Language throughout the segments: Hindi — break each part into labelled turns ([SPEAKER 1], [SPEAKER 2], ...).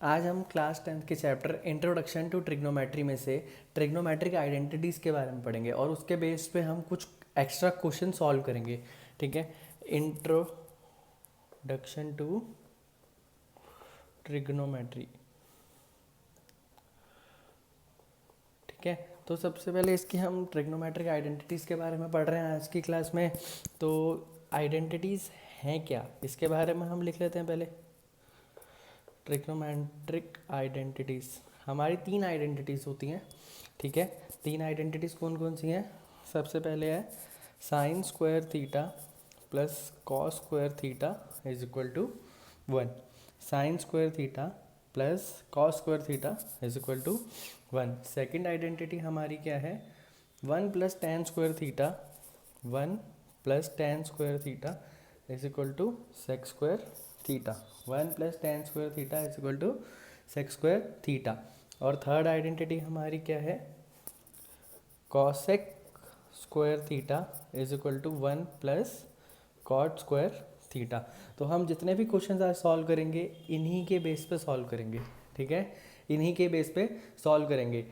[SPEAKER 1] आज हम क्लास 10th के चैप्टर इंट्रोडक्शन टू ट्रिग्नोमेट्री में से ट्रिग्नोमेट्रिक आइडेंटिटीज़ के बारे में पढ़ेंगे और उसके बेस पे हम कुछ एक्स्ट्रा क्वेश्चन सॉल्व करेंगे। ठीक है, इंट्रोडक्शन टू ट्रिग्नोमेट्री। ठीक है, तो सबसे पहले इसकी हम ट्रिग्नोमेट्रिक आइडेंटिटीज़ के बारे में पढ़ रहे हैं आज की क्लास में। तो आइडेंटिटीज़ हैं क्या, इसके बारे में हम लिख लेते हैं पहले। ट्रिग्नोमेट्रिक आइडेंटिटीज़, हमारी तीन आइडेंटिटीज़ होती हैं। ठीक है, तीन आइडेंटिटीज़ कौन कौन सी हैं? सबसे पहले है sine square theta plus cos square theta is equal to 1। Sine square theta plus cos square theta is equal to 1। Second identity हमारी क्या है? 1 plus tan square theta, 1 plus tan square theta is equal to sec square theta. 1 plus tan square theta is equal to sec square theta. और थर्ड आइडेंटिटी हमारी क्या है? Cosec square theta is equal to 1 plus cot square theta. तो हम जितने भी क्वेश्चन आज सॉल्व करेंगे इन्हीं के बेस पे सॉल्व करेंगे। ठीक है, इन्हीं के बेस पे सॉल्व करेंगे।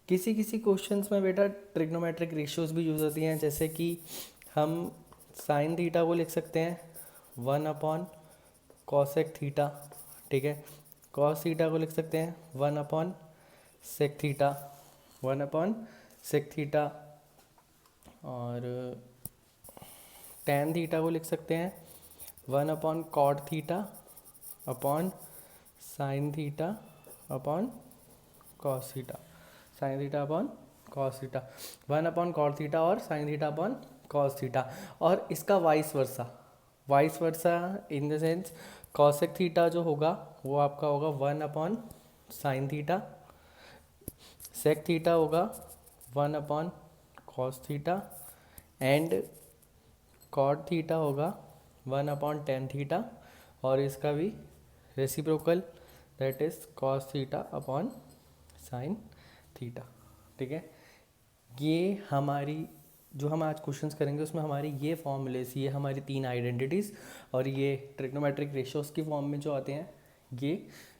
[SPEAKER 1] किसी किसी क्वेश्चंस में बेटा ट्रिग्नोमेट्रिक रेशियोज भी यूज होती हैं, जैसे कि हम साइन थीटा को लिख सकते हैं 1 अपॉन कॉसेक थीटा। ठीक है, कॉस थीटा को लिख सकते हैं 1 upon sec theta, 1 upon sec theta. और टेन थीटा को लिख सकते हैं 1 upon cot theta upon sine theta upon cos theta, sine theta upon cos theta. 1 upon cot theta और sine theta upon cos theta. और इसका vice versa in the sense cosec theta जो होगा वो आपका होगा 1 upon sine theta, sec theta होगा 1 upon cos theta and cot theta होगा 1 अपॉन टेन थीटा। और इसका भी reciprocal, that is cos theta upon sine theta. ठीक है, ये हमारी जो हम आज क्वेश्चंस करेंगे उसमें हमारी ये फॉर्मूलेस, ये हमारी तीन आइडेंटिटीज़ और ये ट्रिग्नोमेट्रिक रेशियोज की फॉर्म में जो आते हैं ये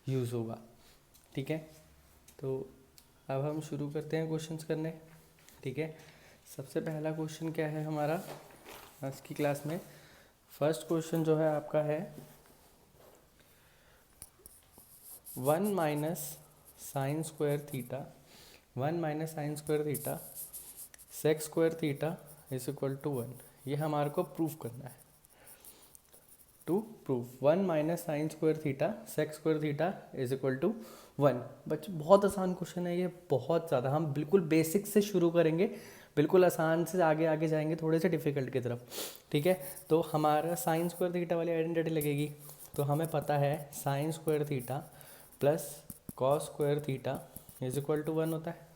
[SPEAKER 1] यूज़ होगा। ठीक है, तो अब हम शुरू करते हैं क्वेश्चंस करने। ठीक है, सबसे पहला क्वेश्चन क्या है हमारा आज की क्लास में? फर्स्ट क्वेश्चन जो है आपका है 1 minus sine square theta, 1 minus sine square theta sec square theta is equal to 1। ये हमारे को प्रूफ करना है। To proof 1 minus sine square theta sec square theta is equal to 1। बच्चे बहुत आसान क्वेश्चन है ये, बहुत ज़्यादा। हम बिल्कुल बेसिक से शुरू करेंगे, बिल्कुल आसान से आगे आगे जाएंगे थोड़े से डिफिकल्ट की तरफ। ठीक है, तो हमारा साइन स्क्वायर थीटा वाली आइडेंटिटी लगेगी। तो हमें पता है sine square theta plus cos square theta is equal to 1 होता है,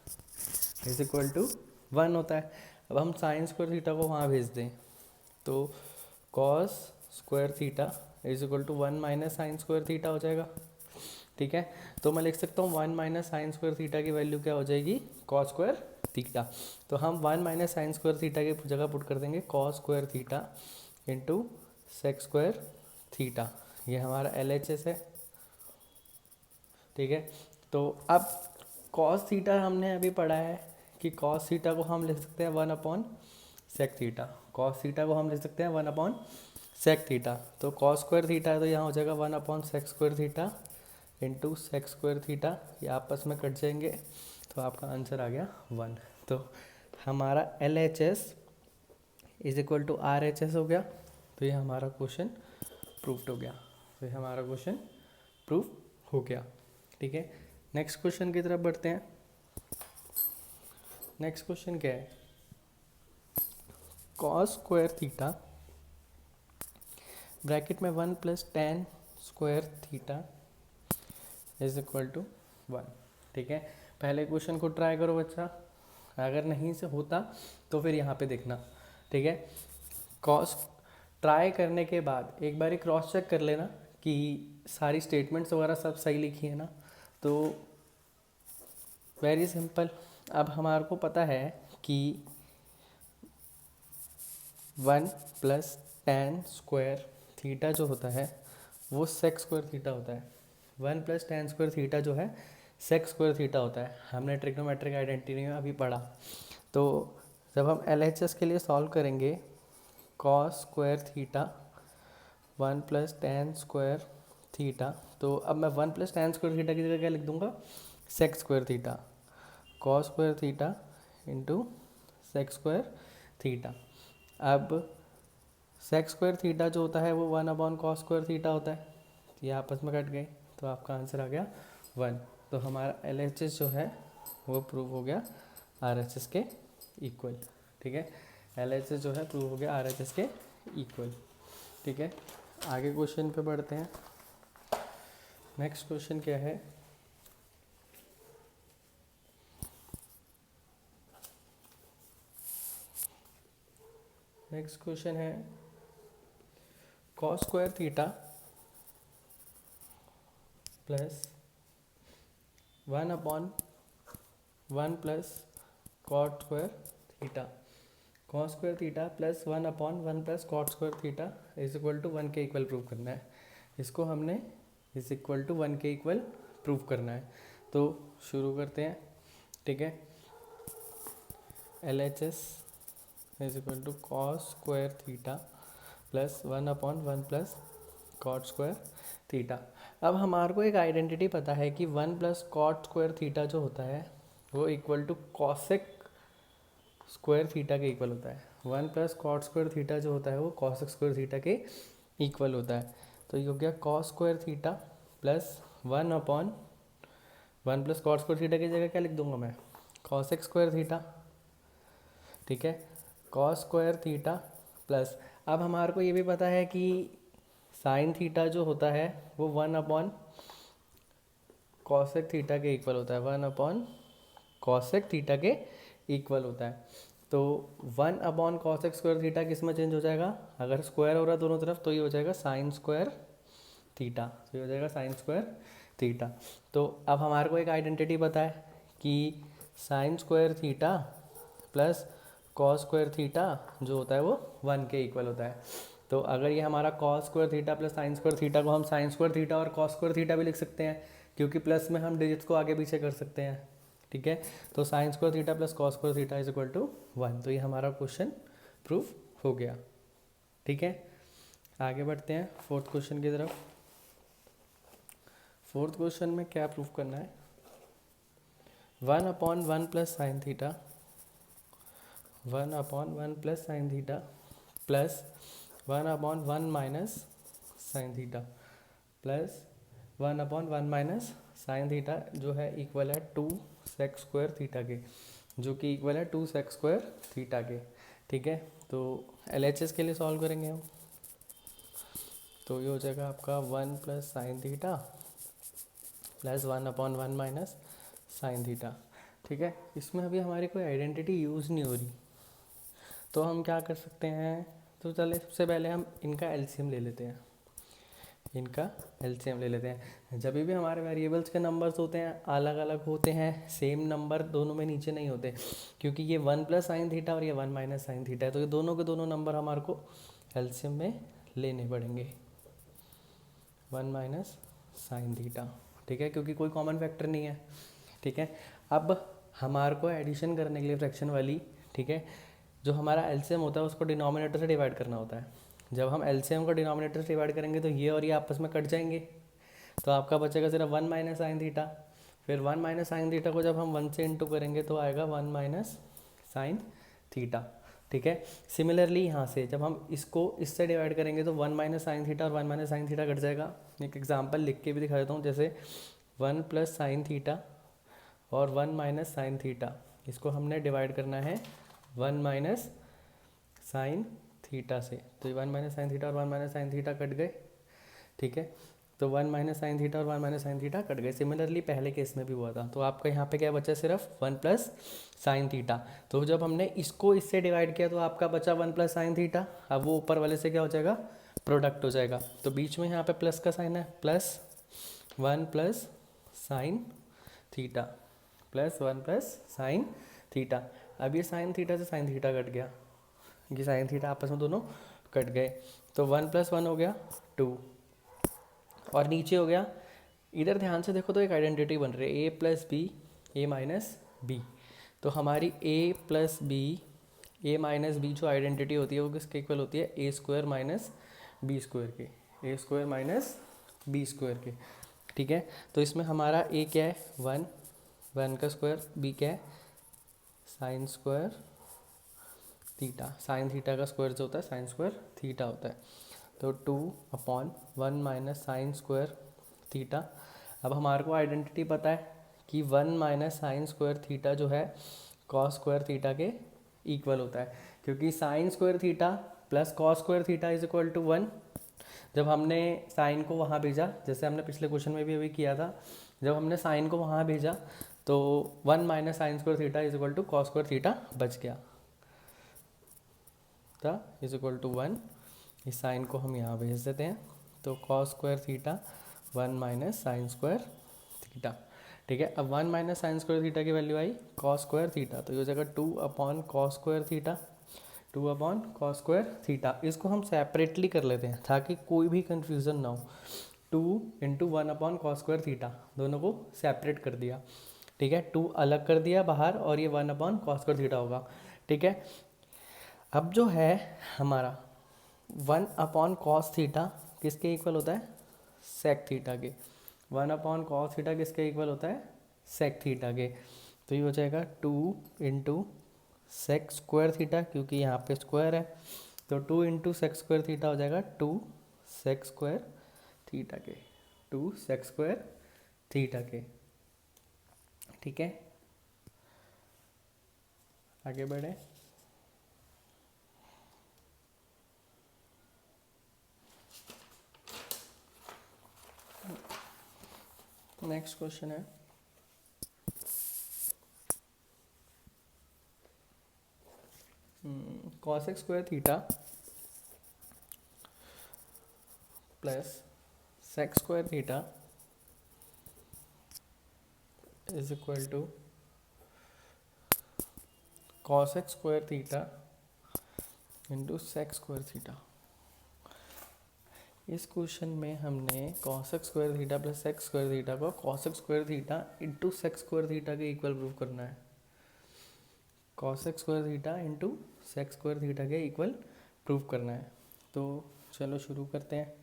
[SPEAKER 1] इज इक्वल टू 1 होता है। अब हम साइन स्क्वायर थीटा को वहाँ भेज दें तो cos square theta is equal to 1 minus sine square theta हो जाएगा। ठीक है, तो मैं लिख सकता हूँ 1 माइनस साइन स्क्वायर थीटा की वैल्यू क्या हो जाएगी? Cos square theta. तो हम 1 माइनस साइन स्क्वायर थीटा की जगह पुट कर देंगे cos square theta into sec square theta. ये हमारा LHS है। ठीक है, तो अब कॉस थीटा हमने अभी पढ़ा है कि कॉस थीटा को हम लिख सकते हैं 1 upon sec theta, cos theta को हम लिख सकते हैं 1 अपॉन सेक थीटा। तो कॉस स्क्वायर थीटा है तो यहाँ हो जाएगा 1 upon sec square theta into sec square theta. ये आपस में कट जाएंगे तो आपका आंसर आ गया 1। तो हमारा LHS is equal to RHS हो गया। तो ये हमारा क्वेश्चन प्रूफ्ड हो गया। तो ये हमारा क्वेश्चन प्रूफ हो गया। ठीक है, नेक्स्ट क्वेश्चन की तरफ बढ़ते हैं। नेक्स्ट क्वेश्चन क्या है? कॉस स्क्वायर थीटा ब्रैकेट में 1 plus tan square theta is equal to 1। ठीक है, पहले क्वेश्चन को ट्राई करो बच्चा, अगर नहीं से होता तो फिर यहाँ पे देखना। ठीक है, कॉस ट्राई करने के बाद एक बार क्रॉस चेक कर लेना कि सारी स्टेटमेंट्स वगैरह सब सही लिखी है ना। तो वेरी सिंपल, अब हमारे को पता है कि 1 प्लस टेन स्क्वायर थीटा जो होता है वो सेक स्क्वायर थीटा होता है। One plus tan square theta जो है सेक स्क्वायर थीटा होता है, हमने ट्रिग्नोमेट्रिक आइडेंटिटी में अभी पढ़ा। तो जब हम LHS के लिए सॉल्व करेंगे, cos square theta one plus tan square theta, तो अब मैं one plus tan square theta की जगह क्या लिख दूंगा, sec square theta, cos square theta into sec square theta. अब सेक स्क्वायर थीटा जो होता है वो 1/cos स्क्वायर थीटा होता है, ये आपस में कट गए, तो आपका आंसर आ गया 1। तो हमारा LHS जो है वो प्रूव हो गया RHS के इक्वल। ठीक है, LHS जो है प्रूव हो गया RHS के इक्वल। ठीक है, आगे क्वेश्चन पे बढ़ते हैं। नेक्स्ट क्वेश्चन क्या है, नेक्स्ट क्वेश्चन है cos square theta plus 1/1 plus cot square theta, cos square theta plus 1/1 plus cot square theta is equal to 1 के इक्वल प्रूव करना है। इसको हमने इज इक्वल टू 1 के इक्वल प्रूव करना है। तो शुरू करते हैं। ठीक है, LHS is equal to cos square theta plus 1/1 plus cot square theta. अब हमारे को एक आइडेंटिटी पता है कि 1 प्लस कॉट स्क्वायर थीटा जो होता है वो equal to cosec square theta के इक्वल होता है। 1 प्लस कॉट स्क्वायर थीटा जो होता है वो कॉसेक स्क्वायर थीटा के इक्वल होता है। तो ये हो गया cos square theta plus 1/1 plus cot square theta की जगह क्या लिख दूंगा मैं, कॉसेक स्क्वायर थीटा। ठीक है, कॉस स्क्वायर थीटा प्लस, अब हमारे को ये भी पता है कि साइन थीटा जो होता है वो 1/cosec थीटा के इक्वल होता है, 1/cosec थीटा के इक्वल होता है। तो 1/cosec स्क्वायर थीटा किस में चेंज हो जाएगा, अगर स्क्वायर हो रहा है दोनों तरफ तो ये हो जाएगा साइन स्क्वायर थीटा, तो ये हो जाएगा साइन स्क्वायर थीटा। तो अब हमारे को एक आइडेंटिटी पता है कि sine square theta plus cos square theta जो होता है वो 1 के इक्वल होता है। तो अगर ये हमारा cos square theta plus sine square theta को हम साइन स्क्वायर थीटा और कॉस स्क्वायर थीटा भी लिख सकते हैं, क्योंकि प्लस में हम डिजिट्स को आगे पीछे कर सकते हैं। ठीक है, तो sine square theta plus cos square theta is equal to 1। तो ये हमारा क्वेश्चन प्रूफ हो गया। ठीक है, आगे बढ़ते हैं फोर्थ क्वेश्चन की तरफ। फोर्थ क्वेश्चन में क्या प्रूफ करना है, 1/1 plus sine theta 1/1 plus sine theta plus 1/1 minus sine theta plus 1/1 minus sine theta जो है इक्वल है 2 सेक स्क्वायर थीटा के, जो कि इक्वल है 2 सेक स्क्वायर थीटा के। ठीक है, तो LHS के लिए सॉल्व करेंगे हम, तो ये हो जाएगा आपका 1 plus sine theta plus 1/1 minus sine theta. ठीक है, इसमें अभी हमारी कोई आइडेंटिटी यूज़ नहीं हो रही, तो हम क्या कर सकते हैं, तो चले सबसे पहले हम इनका LCM ले लेते हैं, इनका LCM ले लेते हैं। जब भी हमारे वेरिएबल्स के नंबर्स होते हैं अलग अलग होते हैं, सेम नंबर दोनों में नीचे नहीं होते, क्योंकि ये 1 प्लस साइन थीटा और ये 1 माइनस साइन थीटा है, तो ये दोनों के दोनों नंबर हमारे को LCM में लेने पड़ेंगे, 1 माइनस साइन थीटा। ठीक है, क्योंकि कोई कॉमन फैक्टर नहीं है। ठीक है, अब हमारे को एडिशन करने के लिए फ्रैक्शन वाली, ठीक है, जो हमारा LCM होता है उसको डिनोमिनेटर से डिवाइड करना होता है। जब हम LCM को डिनोमिनेटर से डिवाइड करेंगे तो ये और ये आपस में कट जाएंगे, तो आपका बचेगा सिर्फ 1 माइनस साइन थीटा। फिर 1 माइनस साइन थीटा को जब हम 1 से इंटू करेंगे तो आएगा 1 माइनस साइन थीटा। ठीक है, सिमिलरली यहाँ से जब हम इसको इससे डिवाइड करेंगे तो 1 माइनस साइन थीटा और 1 माइनस साइन थीटा कट जाएगा। एक एग्जाम्पल लिख के भी दिखा देता हूँ, जैसे 1 प्लस साइन थीटा और 1 माइनस साइन थीटा, इसको हमने डिवाइड करना है 1 माइनस साइन थीटा से, तो 1 माइनस साइन थीटा और 1 माइनस साइन थीटा कट गए। ठीक है, तो 1 माइनस साइन थीटा और 1 माइनस साइन थीटा कट गए। सिमिलरली पहले केस में भी हुआ था, तो आपका यहाँ पे क्या बचा, सिर्फ 1 प्लस साइन थीटा। तो जब हमने इसको इससे डिवाइड किया तो आपका बचा 1 प्लस साइन थीटा। अब वो ऊपर वाले से क्या हो जाएगा, प्रोडक्ट हो जाएगा, तो बीच में यहाँ पे प्लस का साइन है, plus 1 plus sine theta plus 1 plus sine theta. अब ये साइन थीटा से साइन थीटा कट गया, ये साइन थीटा आपस में दोनों कट गए, तो 1 प्लस 1 हो गया 2, और नीचे हो गया इधर ध्यान से देखो तो एक आइडेंटिटी बन रही है, ए प्लस बी ए माइनस बी। तो हमारी ए प्लस बी ए माइनस बी जो आइडेंटिटी होती है वो किसके इक्वल होती है, A square minus B square के, ए स्क्वायर माइनस बी स्क्वायर के। ठीक है, तो इसमें हमारा ए क्या है, 1, 1 का स्क्वायर, बी क्या है sine square theta, sine theta का स्क्वायर जो होता है साइन स्क्वायर थीटा होता है। तो 2/1 माइनस साइन स्क्वायर थीटा। अब हमारे को आइडेंटिटी पता है कि 1 माइनस साइन स्क्वायर थीटा जो है कॉस स्क्वायर थीटा के इक्वल होता है, क्योंकि sine square theta plus cos square theta is equal to 1। जब हमने साइन को वहाँ भेजा, जैसे हमने पिछले क्वेश्चन में भी अभी किया था, जब हमने साइन को वहाँ भेजा तो 1 minus sine square theta is equal to cos square theta बच गया था इज इक्वल टू 1। इस साइन को हम यहाँ भेज देते हैं, तो cos square theta 1 minus sine square theta. ठीक है, अब 1 माइनस साइन स्क्वायर थीटा की value I cos square theta, तो ये हो जाएगा 2/कॉस स्क्वायर थीटा, 2/कॉस स्क्वायर थीटा। इसको हम सेपरेटली कर लेते हैं ताकि कोई भी कन्फ्यूज़न ना हो। 2 इंटू 1/कॉस स्क्वायर थीटा, दोनों को सेपरेट कर दिया। ठीक है, 2 अलग कर दिया बाहर और ये 1/कॉस स्क्वायर थीटा होगा। ठीक है, अब जो है हमारा 1/कॉस थीटा किसके इक्वल होता है, सेक थीटा के। 1/कॉस थीटा किसके इक्वल होता है, सेक थीटा के। तो ये हो जाएगा 2 इंटू सेक स्क्वायर थीटा, क्योंकि यहाँ पे स्क्वायर है, तो 2 इंटू सेक स्क्वायर थीटा हो जाएगा 2 सेक स्क्वायर थीटा के, 2 सेक स्क्वायर थीटा के। ठीक है, आगे बढ़े। नेक्स्ट क्वेश्चन है cosec square theta plus sec square theta is equal to cosec square theta into sec square theta. इस क्वेश्चन में हमने cosec square theta plus sec square theta को cosec square theta into sec square theta के इक्वल प्रूव करना है। Cosec square theta into sec square theta के इक्वल प्रूव करना है। तो चलो शुरू करते हैं।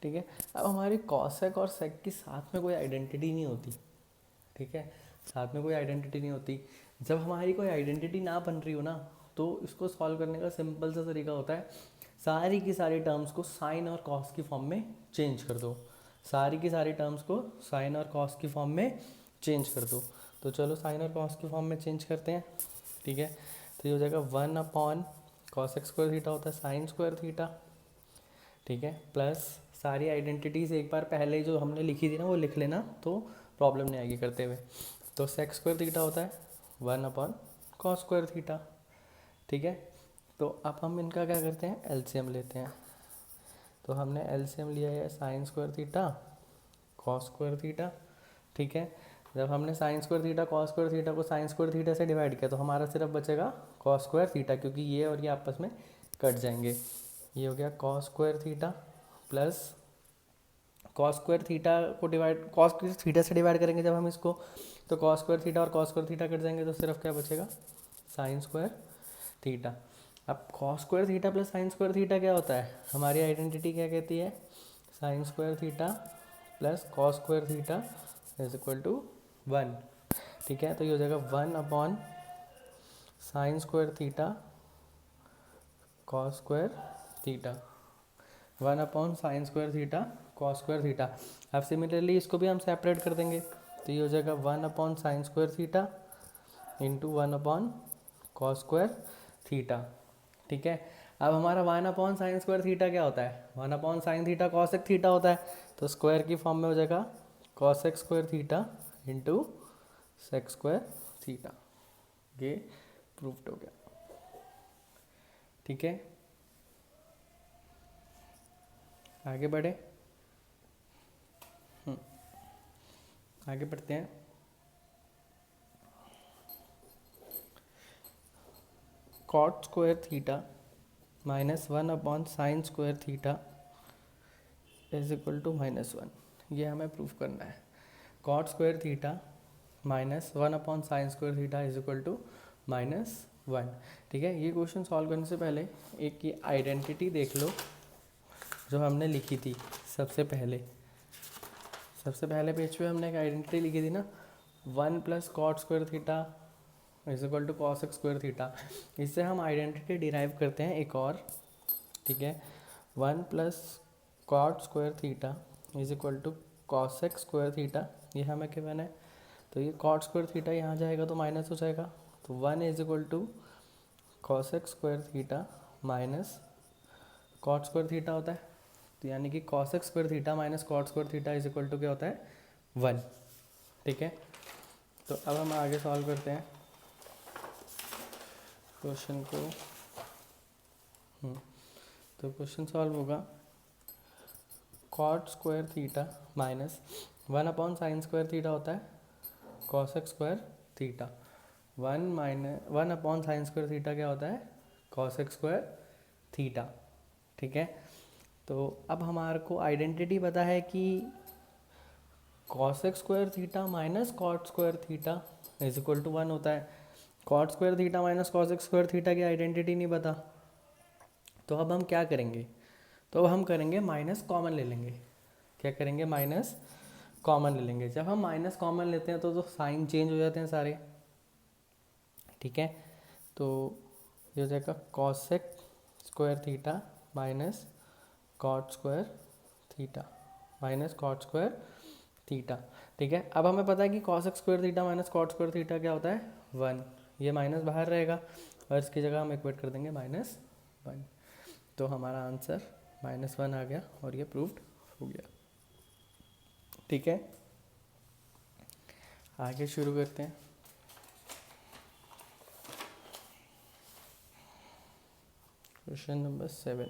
[SPEAKER 1] ठीक है, अब हमारी कॉसेक और सेक की साथ में कोई आइडेंटिटी नहीं होती। ठीक है, साथ में कोई आइडेंटिटी नहीं होती। जब हमारी कोई आइडेंटिटी ना बन रही हो ना, तो इसको सॉल्व करने का सिंपल सा तरीका होता है, सारी की सारी टर्म्स को साइन और कॉस की फॉर्म में चेंज कर दो। सारी की सारी टर्म्स को साइन और कॉस की फॉर्म में चेंज कर दो। तो चलो साइन और कॉस की फॉर्म में चेंज करते हैं। ठीक है, तो ये हो जाएगा 1/कॉसेक स्क्वायर थीटा होता है साइन स्क्वायर थीटा। ठीक है, प्लस सारी आइडेंटिटीज़ एक बार पहले जो हमने लिखी थी ना वो लिख लेना, तो प्रॉब्लम नहीं आएगी करते हुए। तो सेक स्क्वायर थीटा होता है 1/कॉस स्क्वायर थीटा। ठीक है, तो अब हम इनका क्या करते हैं, एलसीएम लेते हैं। तो हमने एलसीएम लिया है sine square theta cos square theta. ठीक है, जब हमने sign square theta cos square theta को साइन स्क्वायर थीटा से डिवाइड किया तो हमारा सिर्फ बचेगा कॉस स्क्वायर थीटा, क्योंकि ये और ये आपस में कट जाएंगे। ये हो गया cos square theta plus cos square theta को डिवाइड कॉस थीटा से डिवाइड करेंगे जब हम इसको, तो कॉस स्क्वायर थीटा और कॉस स्क्वायर थीटा कट जाएंगे, तो सिर्फ क्या बचेगा साइन स्क्वायर थीटा। अब cos square theta plus sine square theta क्या होता है, हमारी आइडेंटिटी क्या कहती है, sine square theta plus cos square theta is equal to 1। ठीक है, तो ये हो जाएगा 1/साइन square theta cos square theta, 1/साइन square theta cos square theta. अब सिमिलरली इसको भी हम सेपरेट कर देंगे, तो ये हो जाएगा 1/साइन स्क्वायर थीटा इंटू 1/कॉस स्क्वायर थीटा। ठीक है, अब हमारा 1/साइन स्क्वायर थीटा क्या होता है, 1/साइन थीटा कॉसेक थीटा होता है, तो स्क्वायर की फॉर्म में हो जाएगा cosec square theta into sec square theta. ये प्रूव्ड हो गया। ठीक है, आगे बढ़े। आगे बढ़ते हैं। कॉट स्क्वायर थीटा माइनस 1/साइन square theta is equal to -1, ये हमें प्रूफ करना है। Cot square theta minus 1/sin² theta is equal to -1। ठीक है, ये क्वेश्चन सॉल्व करने से पहले एक ये आइडेंटिटी देख लो जो हमने लिखी थी सबसे पहले पेज पे हमने एक आइडेंटिटी लिखी थी ना, 1+cot² theta is equal to cos² theta. इससे हम आइडेंटिटी डिराइव करते हैं एक और। ठीक है, 1+cot² theta is equal to cos² theta, ये हमें गिवन है। तो ये cot² थीटा यहाँ जाएगा तो माइनस हो जाएगा, तो 1 is equal to cos² theta minus cot² theta होता है, तो यानी कि cos² theta minus cot² theta is equal to क्या होता है 1। ठीक है, तो अब हम आगे सॉल्व करते हैं क्वेश्चन को। तो क्वेश्चन सॉल्व होगा cot² theta minus 1/sin² theta होता है cos² थीटा, 1/sin² थीटा क्या होता है cos² थीटा। ठीक है, तो अब हमारे को आइडेंटिटी पता है कि cos² theta minus cot² theta is equal to 1 होता है। cot² theta minus cos² theta की आइडेंटिटी नहीं पता, तो अब हम क्या करेंगे, तो अब हम करेंगे माइनस कॉमन ले लेंगे। क्या करेंगे, माइनस कॉमन ले लेंगे। जब हम माइनस कॉमन लेते हैं तो साइन चेंज हो जाते हैं सारे। ठीक है, तो ये हो जाएगा cos² theta minus cot² theta minus cot² theta. ठीक है, अब हमें पता है कि cos² theta minus cot² theta क्या होता है 1, ये माइनस बाहर रहेगा और इसकी जगह हम इक्वेट कर देंगे -1। तो हमारा आंसर -1 आ गया और ये प्रूव्ड हो गया। ठीक है, आगे शुरू करते हैं। Question number 7।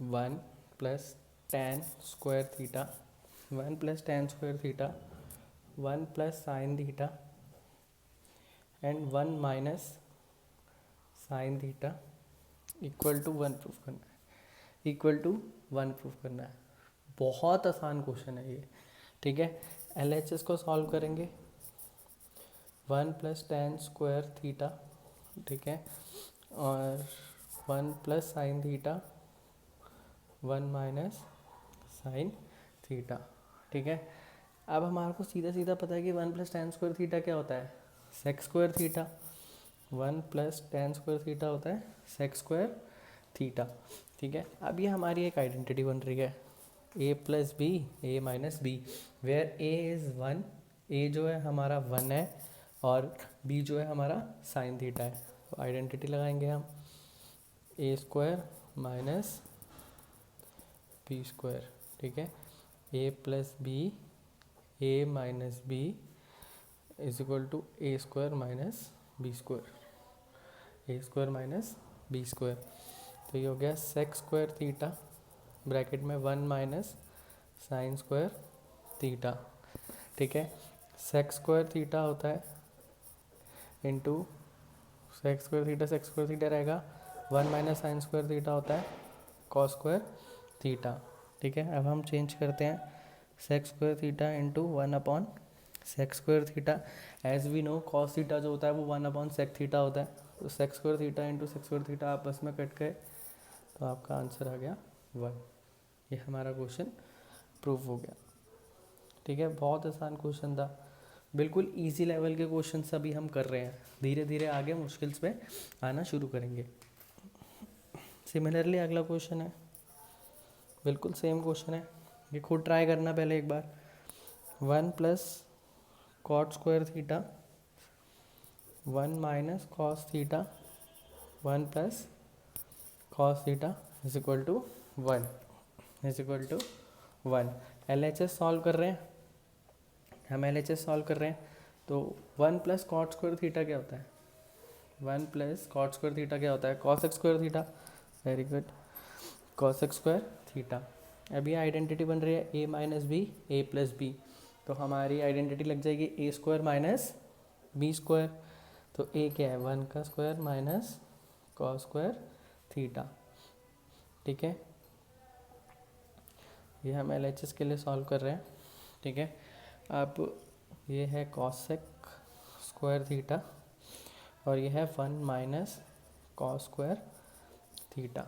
[SPEAKER 1] One plus tan square theta 1 plus sin theta and 1 minus sin theta equal to 1 proof करना है। बहुत आसान क्वेश्चन है ये। ठीक है, LHS को सॉल्व करेंगे। 1 प्लस tan स्क्वायर थीटा, ठीक है, और 1 plus sin theta 1 minus sin theta. ठीक है, अब हमारे को सीधा सीधा पता है कि 1 प्लस tan स्क्वायर थीटा क्या होता है sec² theta. 1 plus tan square theta होता है sec² थीटा। ठीक है, अब ये हमारी एक आइडेंटिटी बन रही है a plus B a minus B, where a is 1, a जो है हमारा 1 है और b जो है हमारा साइन थीटा है। तो आइडेंटिटी लगाएंगे हम a² माइनस b²। ठीक है, a plus B a minus B is equal to a² minus b², a² minus b²। तो ये हो गया sec² थीटा ब्रैकेट में 1 माइनस sin² थीटा। ठीक है, sec² थीटा होता है इंटू sec² थीटा रहेगा, 1 माइनस sin² थीटा होता है cos² थीटा। ठीक है, अब हम चेंज करते हैं sec² theta into 1/sec² theta. As we know cos theta जो होता है वो 1/sec थीटा होता है, तो sec² theta into sec² theta आपस में कट गए, तो आपका आंसर आ गया 1। ये हमारा क्वेश्चन प्रूव हो गया। ठीक है, बहुत आसान क्वेश्चन था, बिल्कुल इजी लेवल के क्वेश्चन अभी हम कर रहे हैं, धीरे धीरे आगे मुश्किल्स पे आना शुरू करेंगे। सिमिलरली अगला क्वेश्चन है, बिल्कुल सेम क्वेश्चन है, ये खुद ट्राई करना पहले एक बार। 1 plus cot² theta 1 minus cos theta 1 plus cos theta is equal to 1। LHS solve कर रहे हैं हम, LHS सॉल्व कर रहे हैं, तो 1 प्लस cot² थीटा क्या होता है 1 प्लस cot² थीटा क्या होता है cos² theta. Very good, cos² theta. अभी आइडेंटिटी बन रही है a minus B a plus B, तो हमारी आइडेंटिटी लग जाएगी a² माइनस b²। तो a क्या है 1 का स्क्वायर माइनस cos² थीटा। ठीक है, ये हम LHS के लिए सॉल्व कर रहे हैं। ठीक है, अब ये है कॉसेक स्क्वायर थीटा और ये है 1 माइनस कॉस स्क्वायर थीटा।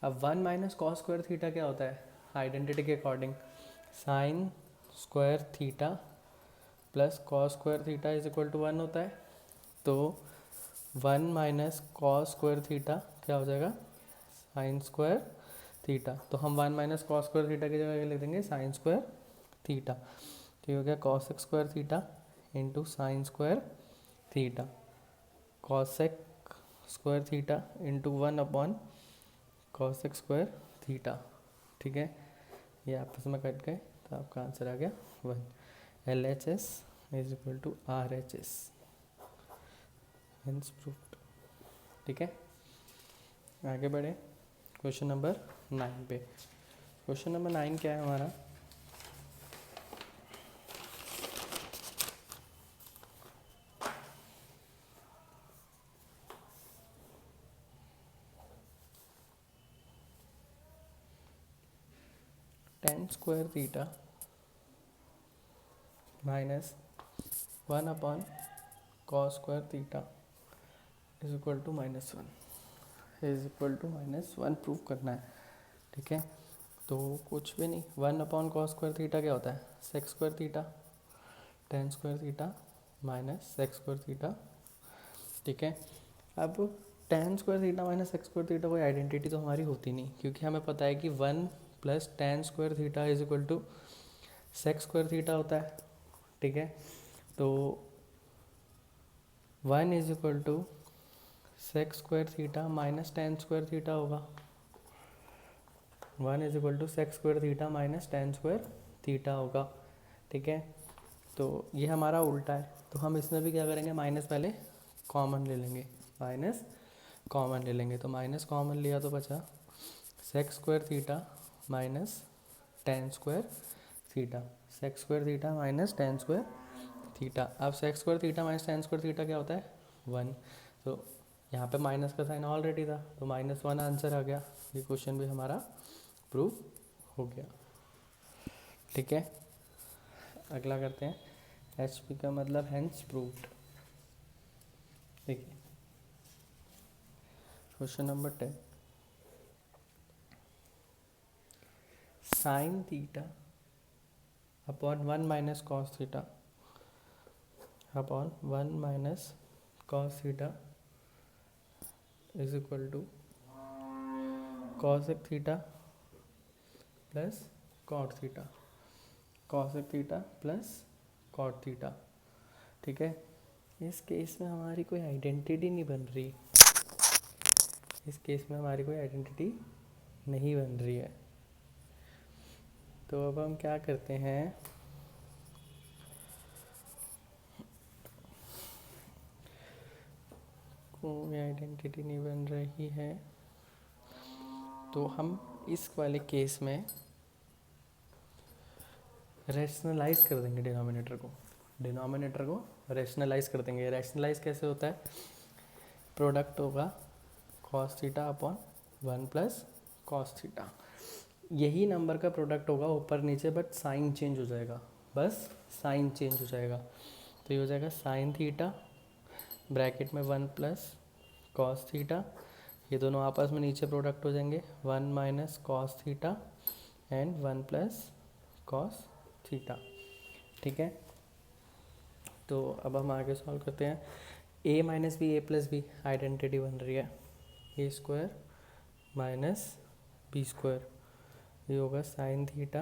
[SPEAKER 1] अब 1 माइनस कॉस स्क्वायर थीटा क्या होता है? आइडेंटिटी के according sine square theta plus cos square theta is equal to 1 होता है। तो 1 माइनस कॉस स्क्वायर थीटा क्या हो जाएगा? Sign square theta. तो हम 1 माइनस कॉस स्क्वायर थीटा की जगह लिख देंगे साइन स्क्वायर थीटा। तो ये हो गया cosec square theta into sine square theta. Cosec square theta into 1 upon cosec square theta. ठीक है, ये आपस में कट गए तो आपका आंसर आ गया 1। LHS is equal to RHS, hence proved. ठीक है, आगे बढ़े क्वेश्चन नंबर 9 पे। क्वेश्चन नंबर 9 क्या है हमारा? tan square theta minus 1 upon cos square theta is equal to -1 is equal to -1 prove करना है। ठीक है, तो कुछ भी नहीं, 1 अपॉन कॉस स्क्वायर थीटा क्या होता है? Sec square theta, tan square theta minus sec square theta. ठीक है, अब tan square theta minus sec square theta कोई आइडेंटिटी तो हमारी होती नहीं, क्योंकि हमें पता है कि 1 plus tan square theta is equal to sec square theta होता है। ठीक है, तो 1 is equal to sec square theta minus tan square theta होगा। 1 is equal to sec square theta minus tan square theta होगा। ठीक है, तो ये हमारा उल्टा है, तो हम इसमें भी क्या करेंगे? माइनस पहले कॉमन ले लेंगे, माइनस कॉमन ले लेंगे। तो माइनस कॉमन लिया तो बचा sec square theta minus tan square theta. Sec square theta minus tan square theta. अब sec square theta minus tan square theta क्या होता है? 1। तो यहाँ पे माइनस का साइन ऑलरेडी था, तो -1 आंसर आ गया। ये क्वेश्चन भी हमारा प्रूव हो गया। ठीक है, अगला करते हैं। HP का मतलब हेंस प्रूव्ड। ठीक है, question number 10। Sine theta upon 1 minus cos theta upon 1 minus cos theta is equal to cosec theta plus cot theta. Cosec theta plus cot theta. ठीक है, इस केस में हमारी कोई आइडेंटिटी नहीं बन रही, इस केस में हमारी कोई आइडेंटिटी नहीं बन रही है। तो अब हम क्या करते हैं? कोई आइडेंटिटी नहीं बन रही है, तो हम इस वाले केस में रैशनलाइज कर देंगे डिनोमिनेटर को रैशनलाइज कर देंगे। रैशनलाइज कैसे होता है? प्रोडक्ट होगा cos theta upon 1 plus cos theta. यही नंबर का प्रोडक्ट होगा ऊपर नीचे, बट साइन चेंज हो जाएगा, बस साइन चेंज हो जाएगा। तो ये हो जाएगा साइन थीटा ब्रैकेट में 1 प्लस कॉस थीटा। ये दोनों आपस में नीचे प्रोडक्ट हो जाएंगे, 1 minus cos theta and 1 plus cos theta. ठीक है, तो अब हम आगे सॉल्व करते हैं। a minus B A plus B identity बन रही है, A square minus B square. ये होगा sine theta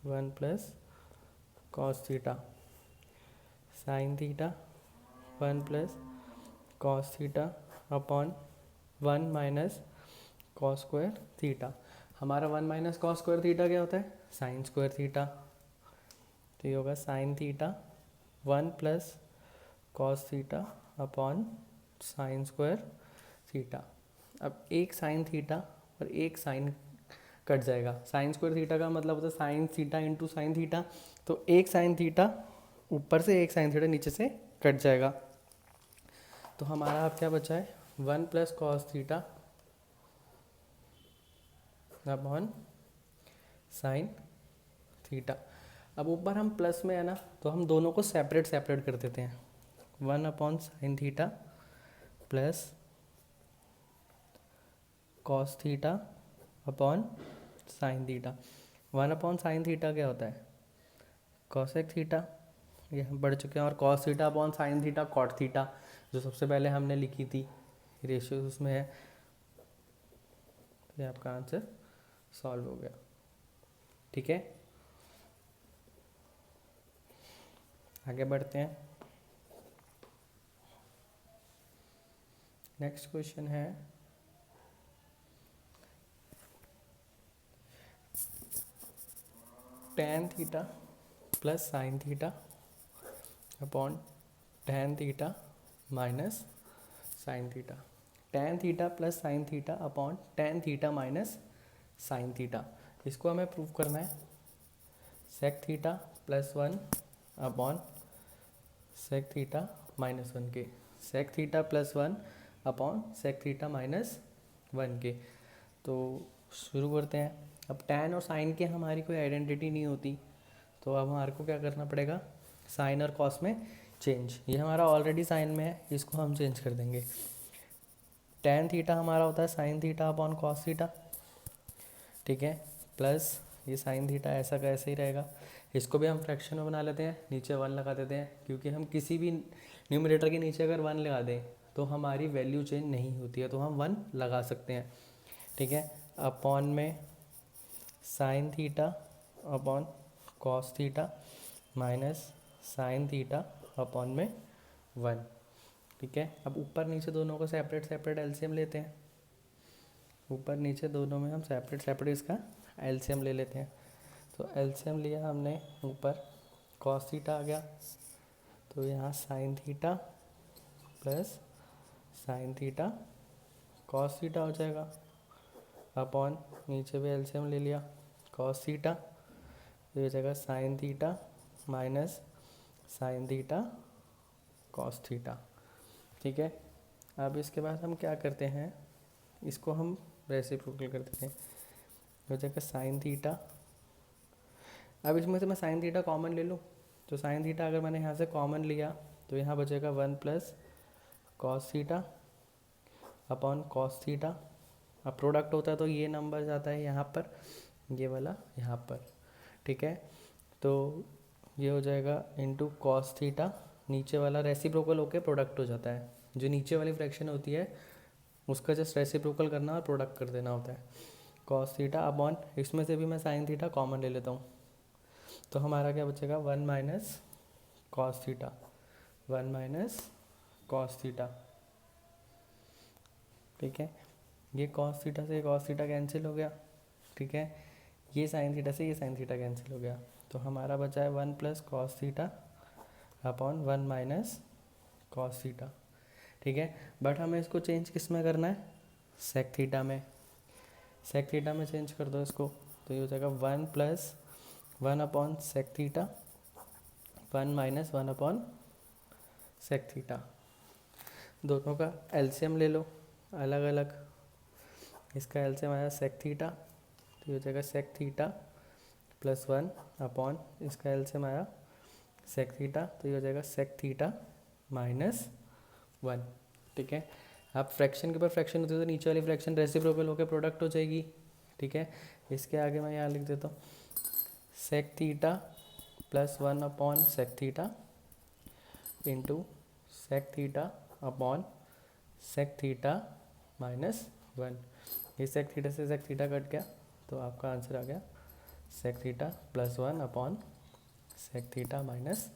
[SPEAKER 1] 1 plus cos theta. Sine theta 1 plus cos theta upon 1 minus cos square theta. हमारा 1 माइनस कॉस स्क्वायर थीटा क्या होता है? Sine square theta. तो ये होगा sine theta 1 plus cos theta upon sine square theta. अब एक साइन थीटा और एक साइन कट जाएगा। साइन स्क्वायर थीटा का मतलब होता है sine theta into sine theta. तो एक साइन थीटा ऊपर से, एक साइन थीटा नीचे से कट जाएगा। तो हमारा अब क्या बचा है? 1 plus cos theta upon sine theta. अब ऊपर हम प्लस में है ना, तो हम दोनों को सेपरेट सेपरेट कर देते हैं। 1 upon sine theta plus cos theta upon sine theta. 1 upon sine theta क्या होता है? कॉसेक थीटा, ये हम पढ़ चुके हैं। और cos theta upon sine theta cot theta, जो सबसे पहले हमने लिखी थी रेशियो उसमें है। ये आपका आंसर सॉल्व हो गया। ठीक है, आगे बढ़ते हैं। नेक्स्ट क्वेश्चन है tan theta plus sine theta upon tan theta minus sine theta. tan theta plus sine theta upon tan theta minus sine theta, इसको हमें प्रूव करना है। Sec theta plus 1 upon sec theta minus 1 के, sec theta plus 1 upon sec theta minus 1 के। तो शुरू करते हैं। अब tan और साइन की हमारी कोई आइडेंटिटी नहीं होती, तो अब हमारे को क्या करना पड़ेगा? साइन और कॉस में चेंज। ये हमारा ऑलरेडी साइन में है, इसको हम चेंज कर देंगे। tan थीटा हमारा होता है sign theta upon cos theta, ठीक है, प्लस ये साइन थीटा ऐसा का ऐसे ही रहेगा। इसको भी हम फ्रैक्शन में बना लेते हैं, नीचे 1 लगा देते हैं, क्योंकि हम किसी भी न्यूमरेटर के नीचे अगर 1 लगा दें तो हमारी वैल्यू चेंज नहीं होती है, तो हम 1 लगा सकते हैं। ठीक है, अपॉन में sign theta upon cos theta minus sine theta upon में 1। ठीक है, अब ऊपर नीचे दोनों को सेपरेट सेपरेट एलसीएम लेते हैं। ऊपर नीचे दोनों में हम सेपरेट सेपरेट इसका एलसीएम ले लेते हैं। तो एलसीएम लिया हमने, ऊपर कॉस थीटा आ गया, तो यहाँ sine theta plus sine theta cos theta हो जाएगा, अपॉन नीचे भी एलसीएम ले लिया, कॉस थीटा, ये हो जाएगा sine theta minus sine theta cos theta. ठीक है, अब इसके बाद हम क्या करते हैं, इसको हम रेसिप्रोकल कर देते हैं, हो जाएगा साइन थीटा। अब इसमें से मैं साइन थीटा कॉमन ले लूँ, तो साइन थीटा अगर मैंने यहाँ से कॉमन लिया तो यहाँ बचेगा 1 plus cos theta upon cos theta. अब प्रोडक्ट होता है तो ये नंबर जाता है यहाँ पर, ये वाला यहाँ पर। ठीक है, तो ये हो जाएगा इंटू कॉस थीटा, नीचे वाला रेसिप्रोकल होके प्रोडक्ट हो जाता है। जो नीचे वाली फ्रैक्शन होती है उसका जस्ट रेसिप्रोकल करना और प्रोडक्ट कर देना होता है। कॉस थीटा अपॉन, इसमें से भी मैं साइन थीटा कॉमन ले लेता हूँ, तो हमारा क्या बचेगा? 1 minus cos theta, 1 minus cos theta. ठीक है, ये कॉस थीटा से कॉस थीटा कैंसिल हो गया। ठीक है, ये साइन थीटा से ये साइन थीटा कैंसिल हो गया, तो हमारा बचा है 1 plus cos theta upon 1 minus cos theta. ठीक है, बट हमें इसको चेंज किस में करना है? सेक थीटा में। सेक थीटा में चेंज कर दो इसको, तो ये हो जाएगा 1 plus 1 upon sec theta, 1 minus 1 upon sec theta. दोनों का एलसीएम ले लो अलग अलग, इसका एलसीएम आया सेक थीटा, तो ये हो जाएगा सेक थीटा प्लस 1 अपॉन, इसका एलसीएम आया सेक थीटा, तो ये हो जाएगा सेक थीटा माइनस 1। ठीक है, अब फ्रैक्शन के ऊपर फ्रैक्शन होती है तो नीचे वाली फ्रैक्शन रेसिप्रोकल होकर प्रोडक्ट हो जाएगी। ठीक है, इसके आगे मैं यहाँ लिख देता हूँ sec theta plus 1 upon sec theta into sec theta upon sec theta minus 1। ये सेक थीटा से सेक थीटा कट गया, तो आपका आंसर आ गया sec theta plus 1 upon sec theta minus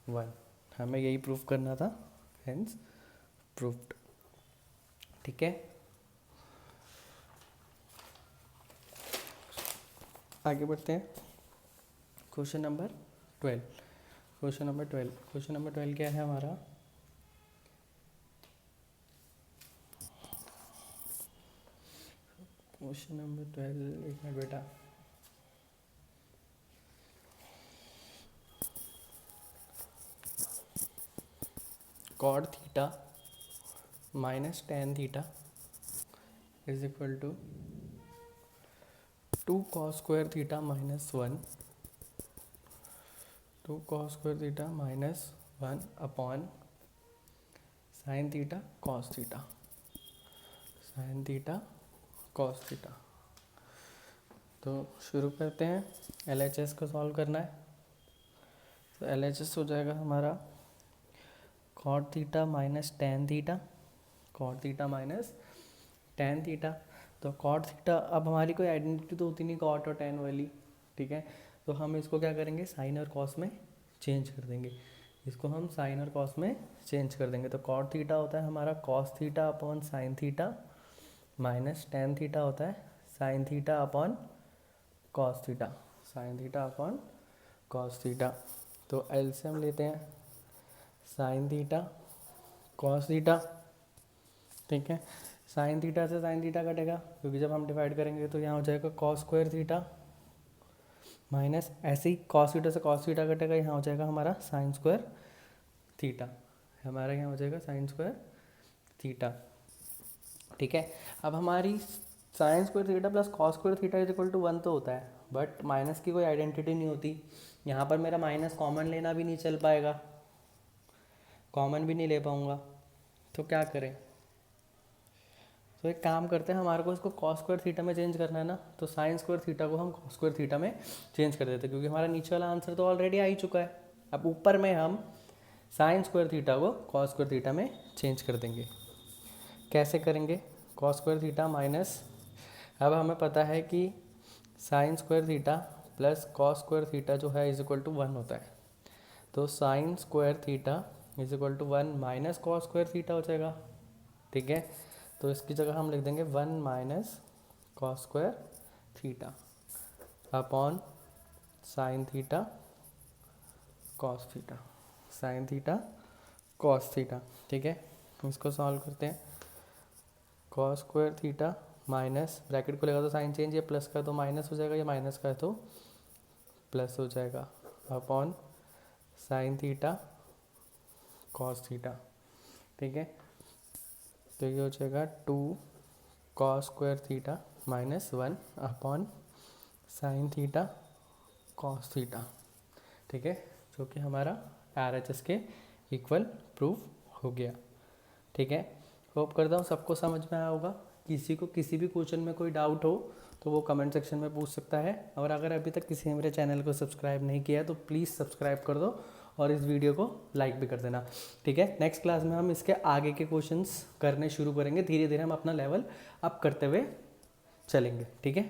[SPEAKER 1] 1। हमें यही प्रूफ करना था, हेंस प्रूफ्ड। ठीक है, आगे बढ़ते हैं। Question number 12। क्वेश्चन नंबर 12 क्या है हमारा? क्वेश्चन नंबर 12, एक मिनट बेटा, cot theta minus tan theta is equal to two cos square theta minus one, two cos square theta minus one upon sine theta cos theta, sine theta cos theta. तो शुरू करते हैं, LHS को सॉल्व करना है। तो LHS हो जाएगा हमारा cot theta minus tan theta, cot theta minus tan theta. तो कॉट थीटा, अब हमारी कोई आइडेंटिटी तो होती नहीं कॉट और टेन वाली, ठीक है। तो हम इसको क्या करेंगे, साइन और कॉस में चेंज कर देंगे, इसको हम साइन और कॉस में चेंज कर देंगे। तो कॉट थीटा होता है हमारा cos theta upon sine theta, minus tan theta होता है sign theta upon cos theta, sine theta upon cos theta. तो एलसीएम लेते हैं, साइन थीटा कॉस थीटा, ठीक है। साइन थीटा से साइन थीटा कटेगा, क्योंकि जब हम डिवाइड करेंगे तो यहाँ हो जाएगा कॉस स्क्वायर थीटा, माइनस ऐसे ही कॉस थीटा से कॉस थीटा कटेगा, यहाँ हो जाएगा हमारा साइन स्क्वायर थीटा, हमारा यहाँ हो जाएगा साइन स्क्वायर थीटा, ठीक है। अब हमारी sine square theta plus cos square theta is equal to one तो होता है, बट माइनस की कोई आइडेंटिटी नहीं होती। यहाँ पर मेरा माइनस कॉमन लेना भी नहीं चल पाएगा, कॉमन भी नहीं ले पाऊँगा, तो क्या करें। तो एक काम करते हैं, हमारे को इसको कॉस स्क्वायर थीटा में चेंज करना है ना, तो साइन स्क्वायर थीटा को हम कॉस स्क्वायर थीटा में चेंज कर देते हैं, क्योंकि हमारा नीचे वाला आंसर तो ऑलरेडी आ ही चुका है। अब ऊपर में हम साइन स्क्वायर थीटा को कॉस स्क्वायर थीटा में चेंज कर देंगे। कैसे करेंगे, कॉस स्क्वायर थीटा माइनस, अब हमें पता है कि sine square theta plus cos square theta जो है इज इक्वल टू वन होता है। तो sine square theta is equal to one minus cos square theta हो जाएगा, ठीक है। तो इसकी जगह हम लिख देंगे one minus cos square theta upon sine theta cos theta, sine theta cos theta, ठीक है। इसको सॉल्व करते हैं, cos square theta minus bracket को लगा तो साइन चेंज, ये प्लस का तो माइनस हो जाएगा, ये माइनस का है तो प्लस हो जाएगा, upon sine theta cos theta, ठीक है। तो ये हो जाएगा two cos square theta minus one upon sine theta cos theta, ठीक है, जो कि हमारा RHS के इक्वल प्रूफ हो गया, ठीक है। होप करता हूँ सबको समझ में आया होगा। किसी को किसी भी क्वेश्चन में कोई डाउट हो तो वो कमेंट सेक्शन में पूछ सकता है, और अगर अभी तक किसी ने मेरे चैनल को सब्सक्राइब नहीं किया है तो प्लीज़ सब्सक्राइब कर दो और इस वीडियो को लाइक भी कर देना, ठीक है। नेक्स्ट क्लास में हम इसके आगे के क्वेश्चंस करने शुरू करेंगे, धीरे धीरे हम अपना लेवल अप करते हुए चलेंगे, ठीक है।